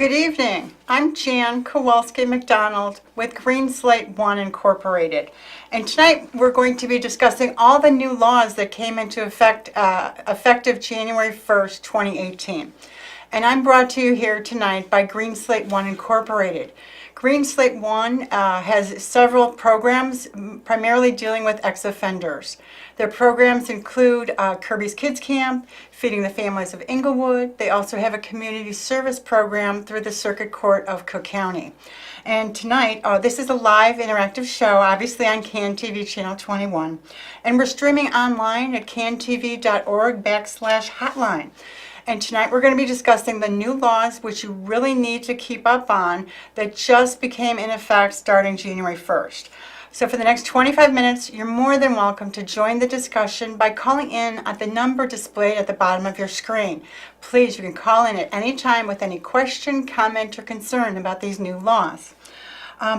Good evening. I'm Jan Kowalski McDonald with Greenslate I Incorporated. And tonight we're going to be discussing all the new laws that came into effect effective January 1st, 2018. And I'm brought to you here tonight by Greenslate I Incorporated. Greenslate I has several programs primarily dealing with ex-offenders. Their programs include Kirby's Kids Camp, Feeding the Families of Inglewood. They also have a community service program through the Circuit Court of Cook County. And tonight, this is a live interactive show, obviously on CAN TV Channel 21. And we're streaming online at cantv.org/hotline. And tonight we're going to be discussing the new laws which you really need to keep up on that just became in effect starting January 1st. So for the next 25 minutes, you're more than welcome to join the discussion by calling in at the number displayed at the bottom of your screen. Please, you can call in at any time with any question, comment, or concern about these new laws.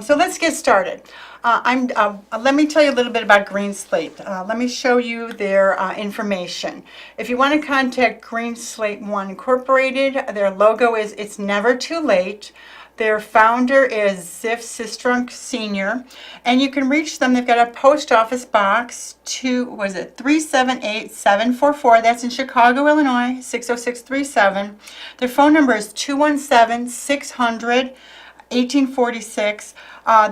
So let's get started. Let me tell you a little bit about Greenslate. Let me show you their information. If you want to contact Greenslate I Incorporated, their logo is It's Never Too Late. Their founder is Ziff Sistrunk Sr. And you can reach them. They've got a post office box 378744. That's in Chicago, Illinois, 60637. Their phone number is 217-600-1846.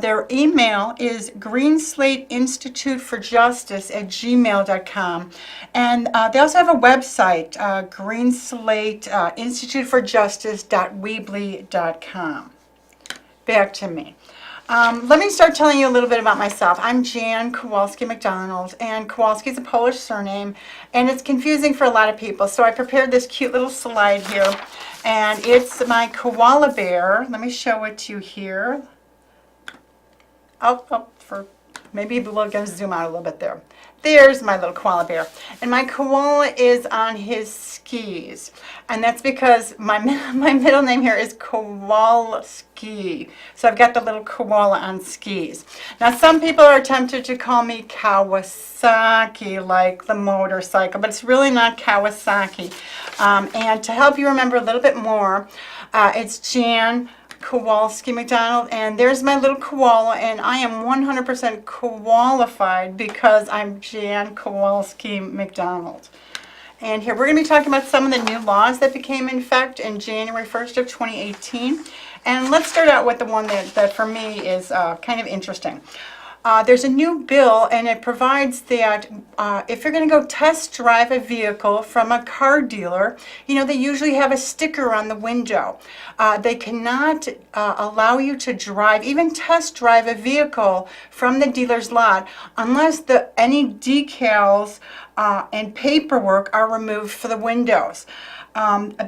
Their email is greenslateinstituteforjustice@gmail.com. And they also have a website, greenslateinstituteforjustice.weebly.com. Back to me. Let me start telling you a little bit about myself. I'm Jan Kowalski McDonald, and Kowalski is a Polish surname, and it's confusing for a lot of people. So I prepared this cute little slide here, and it's my koala bear. Let me show it to you here. Maybe we're going to zoom out a little bit there. There's my little koala bear. And my koala is on his skis. And that's because my middle name here is Kowalski. So I've got the little koala on skis. Now some people are tempted to call me Kawasaki, like the motorcycle, but it's really not Kawasaki. And to help you remember a little bit more, it's Jan Kowalski McDonald, and there's my little koala, and I am 100% qualified because I'm Jan Kowalski McDonald. And here we're going to be talking about some of the new laws that became in effect in January 1st of 2018. And let's start out with the one that for me is kind of interesting. There's a new bill, and it provides that if you're going to go test drive a vehicle from a car dealer, you know, they usually have a sticker on the window. They cannot allow you to drive, even test drive a vehicle from the dealer's lot unless any decals and paperwork are removed for the windows.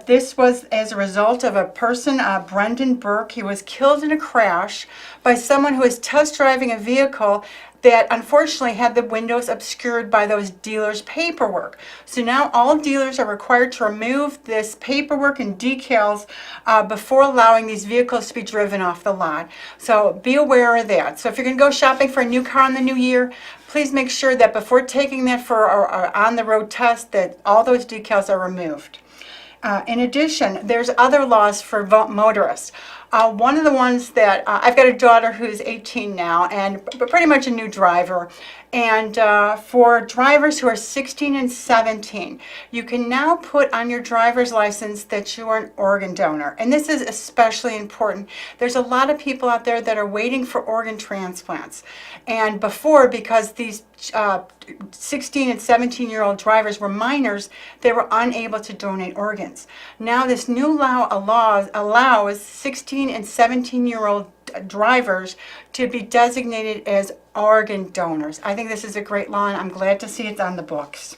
This was as a result of a person, Brendan Burke. He was killed in a crash by someone who was test driving a vehicle that unfortunately had the windows obscured by those dealers' paperwork. So now all dealers are required to remove this paperwork and decals before allowing these vehicles to be driven off the lot. So be aware of that. So if you're going to go shopping for a new car in the new year, please make sure that before taking that for our on-the-road test that all those decals are removed. In addition, there's other laws for motorists. One of the ones that I've got a daughter who's 18 now and pretty much a new driver. And for drivers who are 16 and 17, you can now put on your driver's license that you are an organ donor. And this is especially important. There's a lot of people out there that are waiting for organ transplants. And before, because these 16 and 17-year-old drivers were minors, they were unable to donate organs. Now this new law allows 16 and 17-year-old drivers to be designated as organ donors. I think this is a great law, and I'm glad to see it's on the books.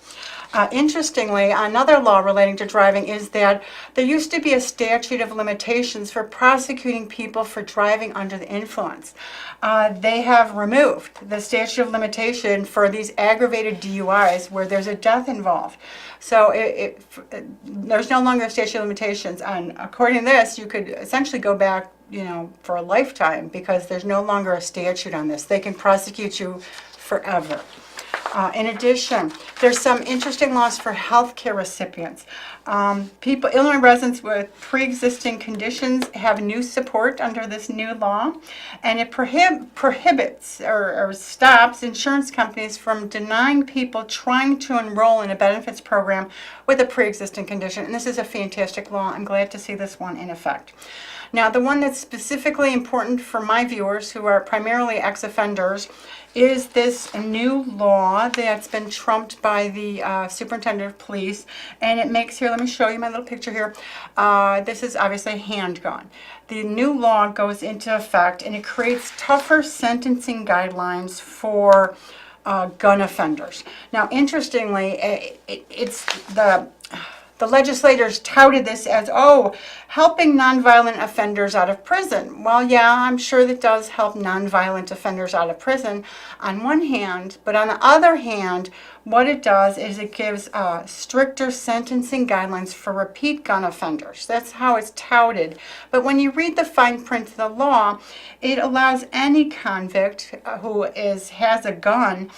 Interestingly, another law relating to driving is that there used to be a statute of limitations for prosecuting people for driving under the influence. They have removed the statute of limitation for these aggravated DUIs where there's a death involved. So there's no longer a statute of limitations, and according to this, you could essentially go back, you know, for a lifetime because there's no longer a statute on this. They can prosecute you forever. In addition, there's some interesting laws for healthcare recipients. Illinois residents with pre-existing conditions have new support under this new law, and it prohibits or stops insurance companies from denying people trying to enroll in a benefits program with a pre-existing condition. And this is a fantastic law. I'm glad to see this one in effect. Now, the one that's specifically important for my viewers who are primarily ex-offenders is this new law that's been trumped by the superintendent of police. And it makes here, let me show you my little picture here. This is obviously a handgun. The new law goes into effect and it creates tougher sentencing guidelines for gun offenders. Now, interestingly, the legislators touted this as, helping nonviolent offenders out of prison. Well, yeah, I'm sure that does help nonviolent offenders out of prison on one hand, but on the other hand, what it does is it gives stricter sentencing guidelines for repeat gun offenders. That's how it's touted. But when you read the fine print of the law, it allows any convict who has a gun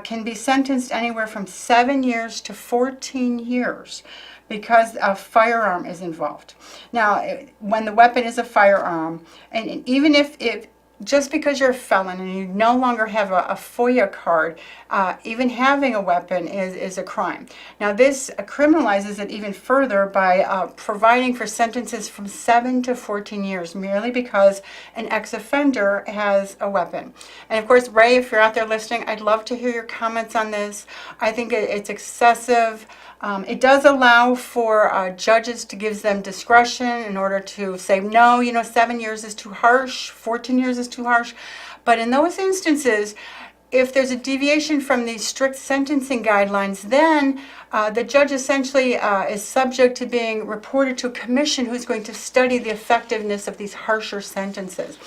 can be sentenced anywhere from 7 years to 14 years. Because a firearm is involved. Now, when the weapon is a firearm, and even if just because you're a felon and you no longer have a FOIA card, even having a weapon is a crime. Now, this criminalizes it even further by providing for sentences from 7 to 14 years, merely because an ex-offender has a weapon. And of course, Ray, if you're out there listening, I'd love to hear your comments on this. I think it's excessive. It does allow for judges to give them discretion in order to say, no, 7 years is too harsh, 14 years is too harsh. But in those instances, if there's a deviation from these strict sentencing guidelines, then the judge essentially is subject to being reported to a commission who's going to study the effectiveness of these harsher sentences.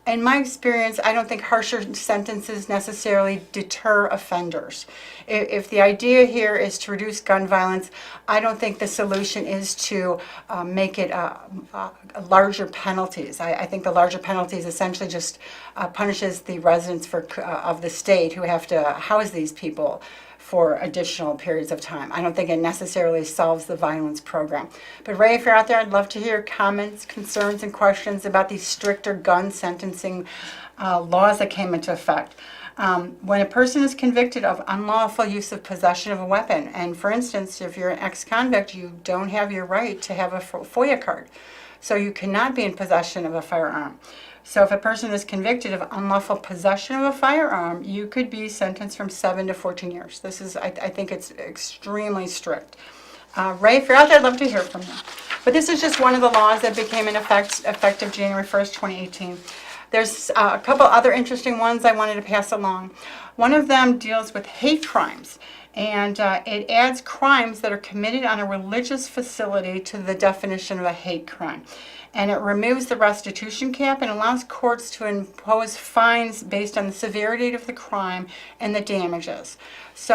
In my experience, I don't think harsher sentences necessarily deter offenders. If the idea here is to reduce gun violence, I don't think the solution is to make it larger penalties. I think the larger penalties essentially just punishes the residents of the state who have to house these people for additional periods of time. I don't think it necessarily solves the violence program. But Ray, if you're out there, I'd love to hear comments, concerns, and questions about these stricter gun sentencing laws that came into effect. When a person is convicted of unlawful use of possession of a weapon, and for instance, if you're an ex-convict, you don't have your right to have a FOIA card. So you cannot be in possession of a firearm. So if a person is convicted of unlawful possession of a firearm, you could be sentenced from 7 to 14 years. This is, I think it's extremely strict. Ray, if you're out there, I'd love to hear from you. But this is just one of the laws that became in effect effective January 1st, 2018. There's a couple other interesting ones I wanted to pass along. One of them deals with hate crimes. And it adds crimes that are committed on a religious facility to the definition of a hate crime. And it removes the restitution cap and allows courts to impose fines based on the severity of the crime and the damages. So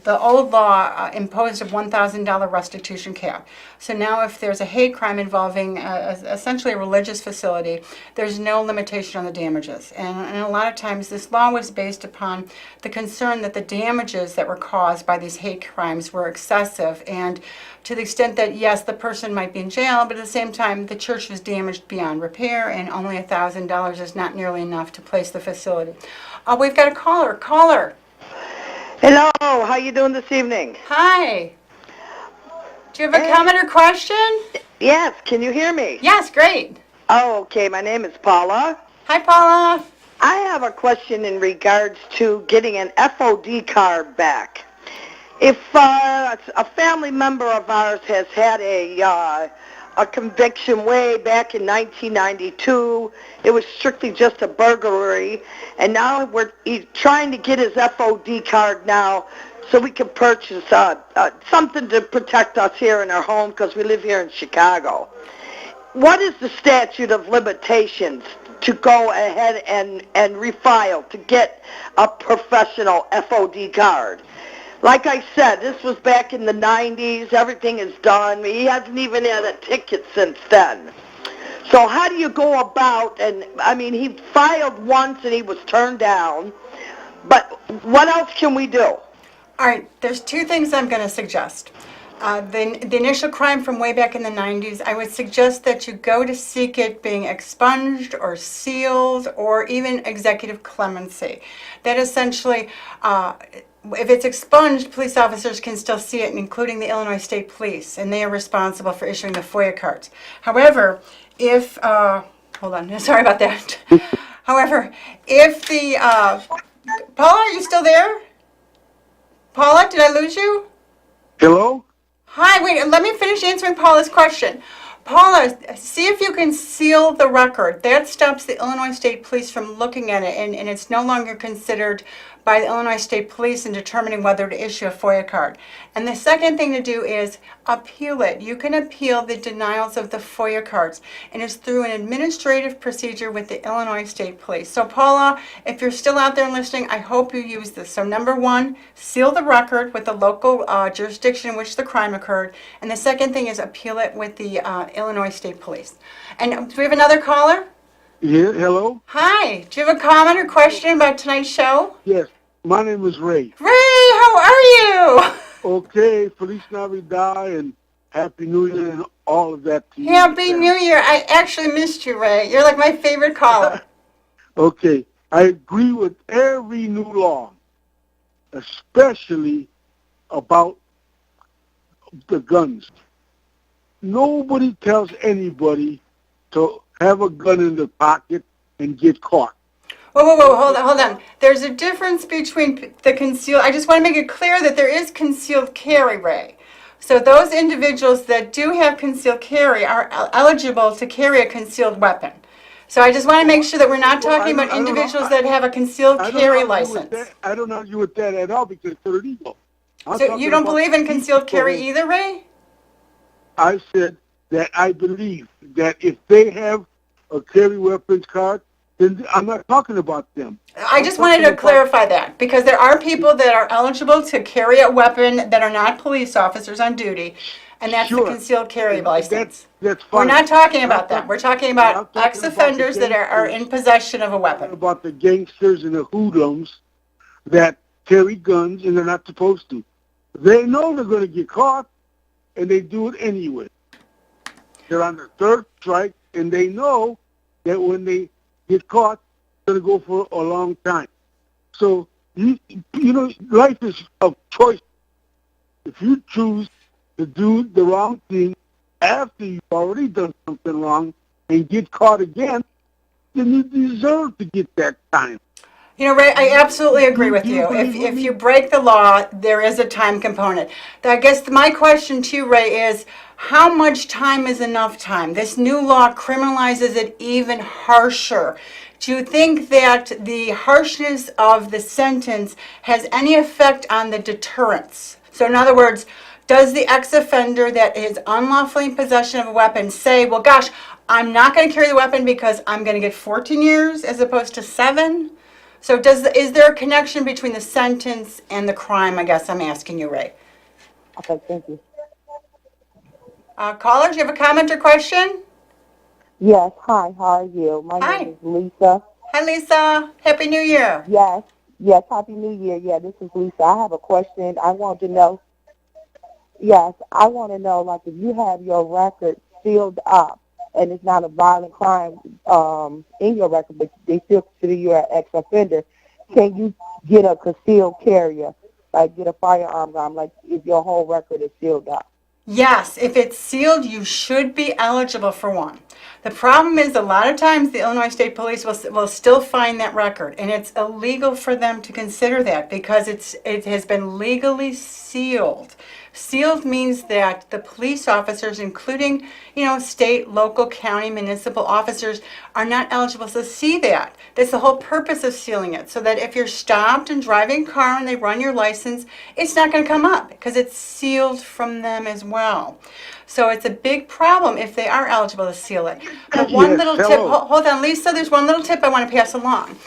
the old law imposed a $1,000 restitution cap. So now if there's a hate crime involving essentially a religious facility, there's no limitation on the damages. And a lot of times this law was based upon the concern that the damages that were caused by these hate crimes were excessive, and to the extent that, yes, the person might be in jail, but at the same time, the church was damaged beyond repair, and only $1,000 is not nearly enough to place the facility. We've got a caller. Caller. Hello, how you doing this evening? Hi. Do you have a comment or question? Yes, can you hear me? Yes, great. Oh, okay, my name is Paula. Hi, Paula. I have a question in regards to getting an FOD card back. If a family member of ours has had a conviction way back in 1992, it was strictly just a burglary, and now he's trying to get his FOD card now so we can purchase something to protect us here in our home because we live here in Chicago. What is the statute of limitations to go ahead and refile to get a professional FOD card? Like I said, this was back in the 90s. Everything is done. He hasn't even had a ticket since then. So how do you go about, and I mean, he filed once and he was turned down, But what else can we do? All right, there's two things I'm going to suggest. The initial crime from way back in the 90s, I would suggest that you go to seek it being expunged or sealed or even executive clemency. That essentially, if it's expunged, police officers can still see it, including the Illinois State Police, and they are responsible for issuing the FOIA cards. However, if, hold on, sorry about that. However, if the, Paula, are you still there? Paula, did I lose you? Hello? Hi, wait, let me finish answering Paula's question. Paula, see if you can seal the record. That stops the Illinois State Police from looking at it, and it's no longer considered by the Illinois State Police in determining whether to issue a FOIA card. And the second thing to do is appeal it. You can appeal the denials of the FOIA cards, and it's through an administrative procedure with the Illinois State Police. So Paula, if you're still out there listening, I hope you use this. So number one, seal the record with the local jurisdiction in which the crime occurred. And the second thing is appeal it with the Illinois State Police. And do we have another caller? Yeah, hello? Hi, do you have a comment or question about tonight's show? Yes, my name is Ray. Ray, how are you? Okay, Feliz Navidad and Happy New Year and all of that to you. Happy New Year. I actually missed you, Ray. You're like my favorite caller. Okay, I agree with every new law, especially about the guns. Nobody tells anybody to have a gun in their pocket and get caught. Whoa, hold on. There's a difference between the concealed. I just want to make it clear that there is concealed carry, Ray. So those individuals that do have concealed carry are eligible to carry a concealed weapon. So I just want to make sure that we're not talking about individuals that have a concealed carry license. I don't argue with that at all because they're illegal. So you don't believe in concealed carry either, Ray? I said that I believe that if they have a carry weapons card, then I'm not talking about them. I just wanted to clarify that because there are people that are eligible to carry a weapon that are not police officers on duty, and that's the concealed carry license. That's fine. We're not talking about that. We're talking about ex-offenders that are in possession of a weapon. About the gangsters and the hoodlums that carry guns and they're not supposed to. They know they're going to get caught, and they do it anyway. They're on their third strike, and they know that when they get caught, it's going to go for a long time. So, you know, life is of choice. If you choose to do the wrong thing after you've already done something wrong and get caught again, then you deserve to get that time. You know, Ray, I absolutely agree with you. If you break the law, there is a time component. I guess my question to you, Ray, is how much time is enough time? This new law criminalizes it even harsher. Do you think that the harshness of the sentence has any effect on the deterrence? So in other words, does the ex-offender that is unlawfully in possession of a weapon say, well, gosh, I'm not going to carry the weapon because I'm going to get 14 years as opposed to 7? So is there a connection between the sentence and the crime, I guess I'm asking you, Ray? Okay, thank you. Caller, do you have a comment or question? Yes, hi, how are you? My name is Lisa. Hi, Lisa. Happy New Year. Yes, Happy New Year. Yeah, this is Lisa. I have a question. I want to know, like, if you have your record sealed up and it's not a violent crime in your record, but they still consider you an ex-offender, can you get a concealed carrier, like get a firearm gun, like if your whole record is sealed up? Yes, if it's sealed, you should be eligible for one. The problem is a lot of times the Illinois State Police will still find that record, and it's illegal for them to consider that because it has been legally sealed. Sealed means that the police officers, including, state, local, county, municipal officers, are not eligible to see that. That's the whole purpose of sealing it, so that if you're stopped and driving a car and they run your license, it's not going to come up because it's sealed from them as well. So it's a big problem if they are eligible to seal it. But one little tip, hold on, Lisa, there's one little tip I want to pass along.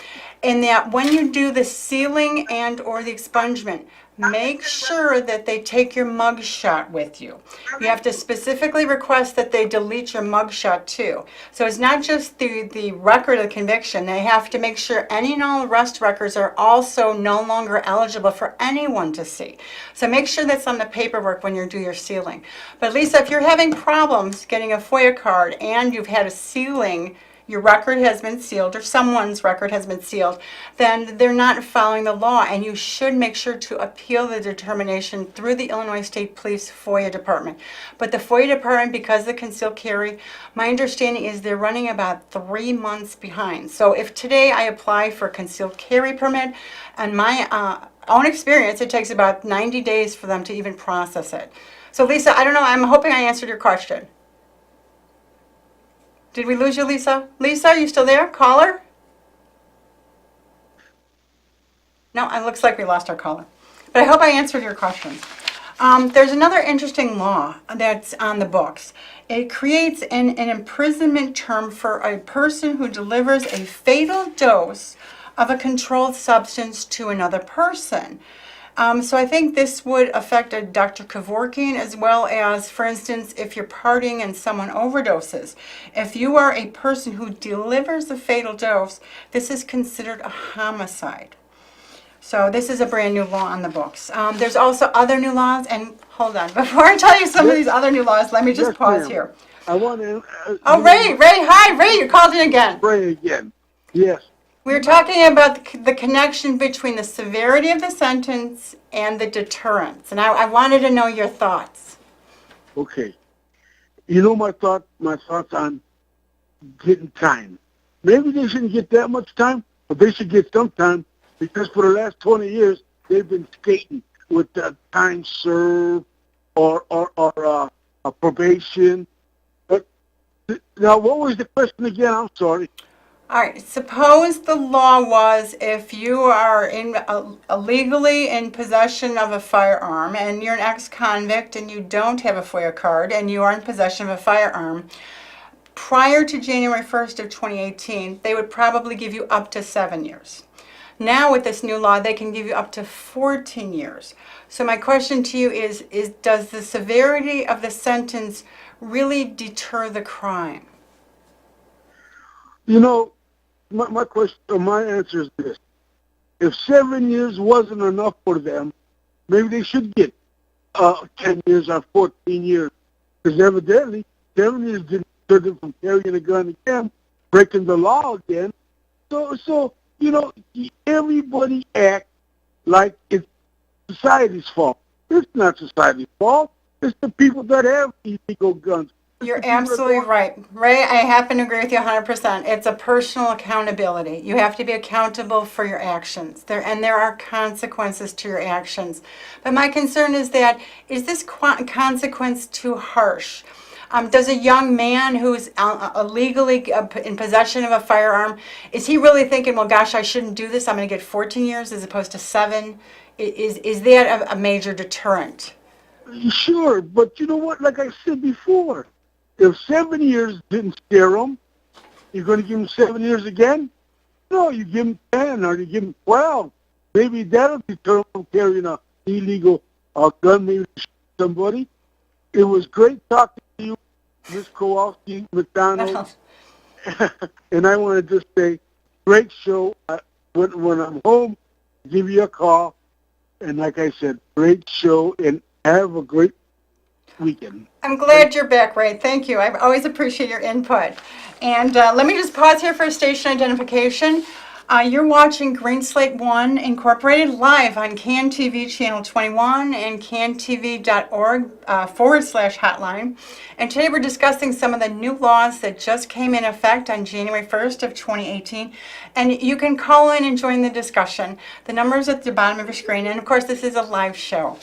in that when you do the sealing and or the expungement, make sure that they take your mug shot with you. You have to specifically request that they delete your mug shot too. So it's not just the record of conviction. They have to make sure any and all arrest records are also no longer eligible for anyone to see. So make sure that's on the paperwork when you do your sealing. But Lisa, if you're having problems getting a FOIA card and you've had a sealing, your record has been sealed or someone's record has been sealed, then they're not following the law, and you should make sure to appeal the determination through the Illinois State Police FOIA department. But the FOIA department, because of the concealed carry, my understanding is they're running about 3 months behind. So if today I apply for a concealed carry permit, and my own experience, it takes about 90 days for them to even process it. So Lisa, I don't know, I'm hoping I answered your question. Did we lose you, Lisa? Lisa, are you still there? Caller? No, it looks like we lost our caller. But I hope I answered your questions. There's another interesting law that's on the books. It creates an imprisonment term for a person who delivers a fatal dose of a controlled substance to another person. So I think this would affect a Dr. Kevorkian, as well as, for instance, if you're partying and someone overdoses. If you are a person who delivers a fatal dose, this is considered a homicide. So this is a brand new law on the books. There's also other new laws, and hold on, before I tell you some of these other new laws, let me just pause here. I want to... Oh, Ray, hi, Ray, you called in again. Ray again, yes. We're talking about the connection between the severity of the sentence and the deterrence, and I wanted to know your thoughts. Okay. You know my thoughts on getting time. Maybe they shouldn't get that much time, but they should get some time, because for the last 20 years, they've been skating with time served or a probation. But now, what was the question again? I'm sorry. All right, suppose the law was if you are illegally in possession of a firearm and you're an ex-convict and you don't have a FOIA card and you are in possession of a firearm, prior to January 1st of 2018, they would probably give you up to 7 years. Now with this new law, they can give you up to 14 years. So my question to you is does the severity of the sentence really deter the crime? You know, my answer is this. If 7 years wasn't enough for them, maybe they should get 10 years or 14 years. Because evidently, 7 years didn't deter them from carrying a gun again, breaking the law again. So you know, everybody acts like it's society's fault. It's not society's fault. It's the people that have illegal guns. You're absolutely right. Ray, I happen to agree with you 100%. It's a personal accountability. You have to be accountable for your actions. There are consequences to your actions. But my concern is that, is this consequence too harsh? Does a young man who's illegally in possession of a firearm, is he really thinking, well, gosh, I shouldn't do this. I'm going to get 14 years as opposed to 7? Is that a major deterrent? Sure, but you know what? Like I said before, if 7 years didn't scare them, you're going to give them 7 years again? No, you give them 10 or you give them 12. Maybe that'll deter them from carrying an illegal gun, maybe to shoot somebody. It was great talking to you, Ms. Kowalski McDonald. And I want to just say, great show. When I'm home, give you a call. And like I said, great show, and have a great weekend. I'm glad you're back, Ray. Thank you. I always appreciate your input. And let me just pause here for station identification. You're watching Greenslate I Incorporated live on CAN TV Channel 21 and cantv.org/hotline. And today we're discussing some of the new laws that just came in effect on January 1st of 2018. And you can call in and join the discussion. The number's at the bottom of your screen. And of course, this is a live show.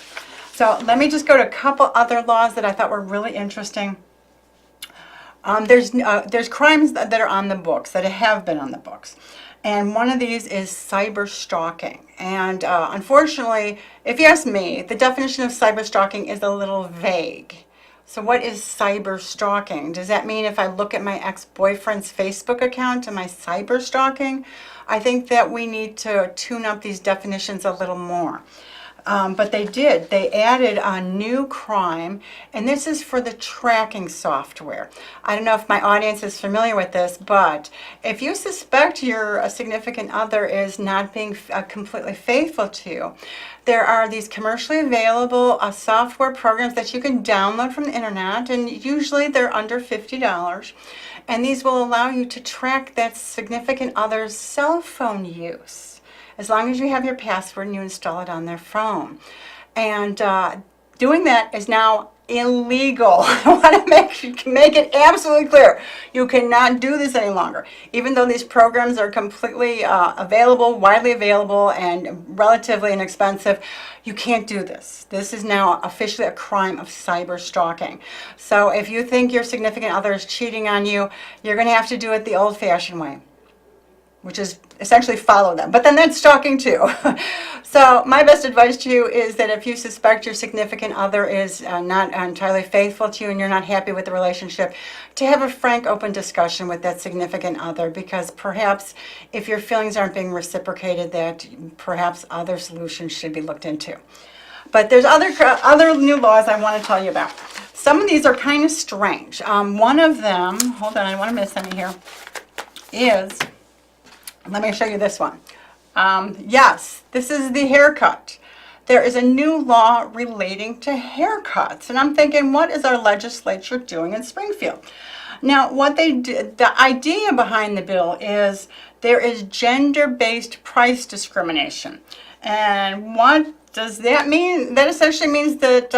So let me just go to a couple other laws that I thought were really interesting. There's crimes that are on the books, that have been on the books. And one of these is cyber stalking. And unfortunately, if you ask me, the definition of cyber stalking is a little vague. So what is cyber stalking? Does that mean if I look at my ex-boyfriend's Facebook account, am I cyber stalking? I think that we need to tune up these definitions a little more. But they did. They added a new crime, and this is for the tracking software. I don't know if my audience is familiar with this, but if you suspect your significant other is not being completely faithful to you, there are these commercially available software programs that you can download from the internet, and usually they're under $50. And these will allow you to track that significant other's cell phone use, as long as you have your password and you install it on their phone. And doing that is now illegal. I want to make it absolutely clear. You cannot do this any longer. Even though these programs are completely available, widely available, and relatively inexpensive, you can't do this. This is now officially a crime of cyber stalking. So if you think your significant other is cheating on you, you're going to have to do it the old-fashioned way, which is essentially follow them. But then that's stalking too. So my best advice to you is that if you suspect your significant other is not entirely faithful to you and you're not happy with the relationship, to have a frank, open discussion with that significant other, because perhaps if your feelings aren't being reciprocated, that perhaps other solutions should be looked into. But there's other new laws I want to tell you about. Some of these are kind of strange. One of them, hold on, I don't want to miss any here, is, let me show you this one. Yes, this is the haircut. There is a new law relating to haircuts. And I'm thinking, what is our legislature doing in Springfield? Now, what they did, the idea behind the bill is there is gender-based price discrimination. And what does that mean? That essentially means that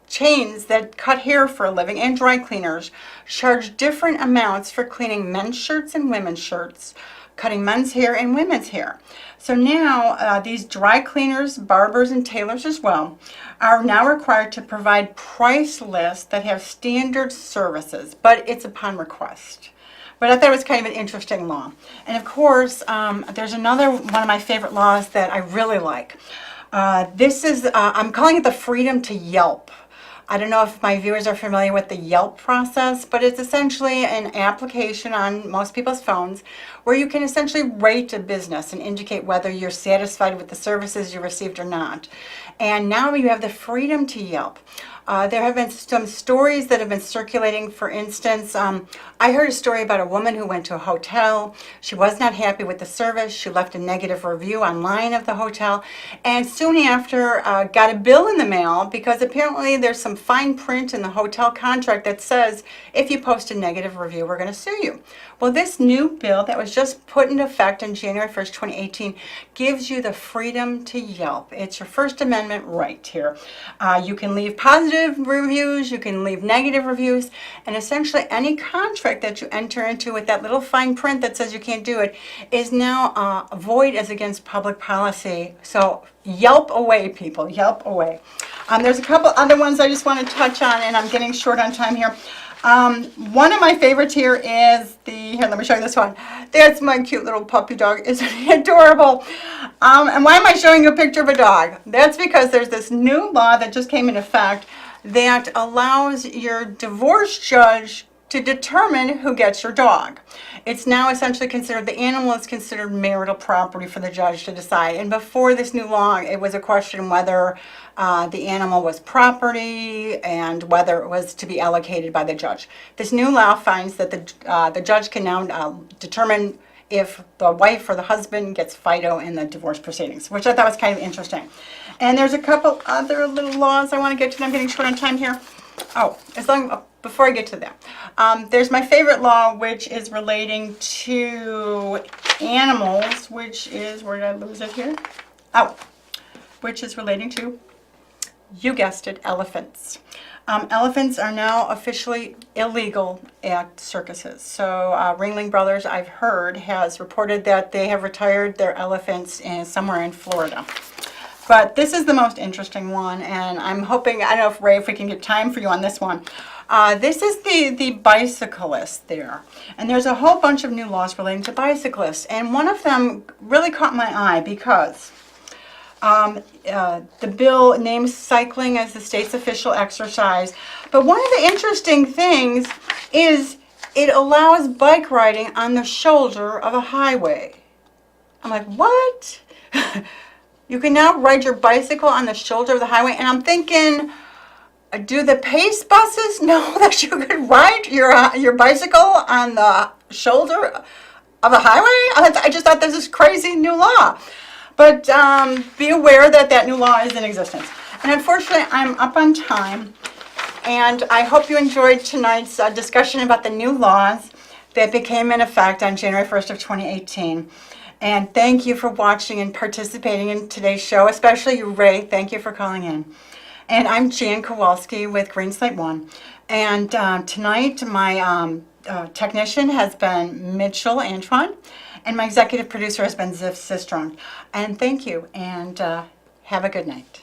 chains that cut hair for a living and dry cleaners charge different amounts for cleaning men's shirts and women's shirts, cutting men's hair and women's hair. So now these dry cleaners, barbers, and tailors as well are now required to provide price lists that have standard services, but it's upon request. But I thought it was kind of an interesting law. And of course, there's another one of my favorite laws that I really like. This is, I'm calling it the freedom to Yelp. I don't know if my viewers are familiar with the Yelp process, but it's essentially an application on most people's phones where you can essentially rate a business and indicate whether you're satisfied with the services you received or not. And now you have the freedom to Yelp. There have been some stories that have been circulating. For instance, I heard a story about a woman who went to a hotel. She was not happy with the service. She left a negative review online of the hotel, and soon after got a bill in the mail because apparently there's some fine print in the hotel contract that says if you post a negative review, we're going to sue you. Well, this new bill that was just put into effect on January 1st, 2018 gives you the freedom to Yelp. It's your First Amendment right here. You can leave positive reviews, you can leave negative reviews, and essentially any contract that you enter into with that little fine print that says you can't do it is now void as against public policy. So Yelp away, people, Yelp away. There's a couple other ones I just want to touch on, and I'm getting short on time here. One of my favorites here is here, let me show you this one. That's my cute little puppy dog. Isn't he adorable? And why am I showing you a picture of a dog? That's because there's this new law that just came into effect that allows your divorce judge to determine who gets your dog. It's now essentially considered, the animal is considered marital property for the judge to decide. And before this new law, it was a question whether the animal was property and whether it was to be allocated by the judge. This new law finds that the judge can now determine if the wife or the husband gets FIDO in the divorce proceedings, which I thought was kind of interesting. And there's a couple other little laws I want to get to. I'm getting short on time here. Oh, before I get to that, there's my favorite law, which is relating to animals, which is, where did I lose it here? Oh, which is relating to, you guessed it, elephants. Elephants are now officially illegal at circuses. So Ringling Brothers, I've heard, has reported that they have retired their elephants somewhere in Florida. But this is the most interesting one, and I'm hoping, I don't know if Ray, if we can get time for you on this one. This is the bicyclist there. And there's a whole bunch of new laws relating to bicyclists. And one of them really caught my eye because The bill names cycling as the state's official exercise. But one of the interesting things is it allows bike riding on the shoulder of a highway. I'm like, what? You can now ride your bicycle on the shoulder of the highway? And I'm thinking, do the PACE buses know that you could ride your bicycle on the shoulder of a highway? I just thought this is crazy new law. But be aware that that new law is in existence. And unfortunately, I'm up on time. And I hope you enjoyed tonight's discussion about the new laws that became in effect on January 1st of 2018. And thank you for watching and participating in today's show, especially you, Ray. Thank you for calling in. And I'm Jan Kowalski with Greenslate I. And tonight, my technician has been Mitchell Antoine, and my executive producer has been Ziff Sistrong. And thank you, and have a good night.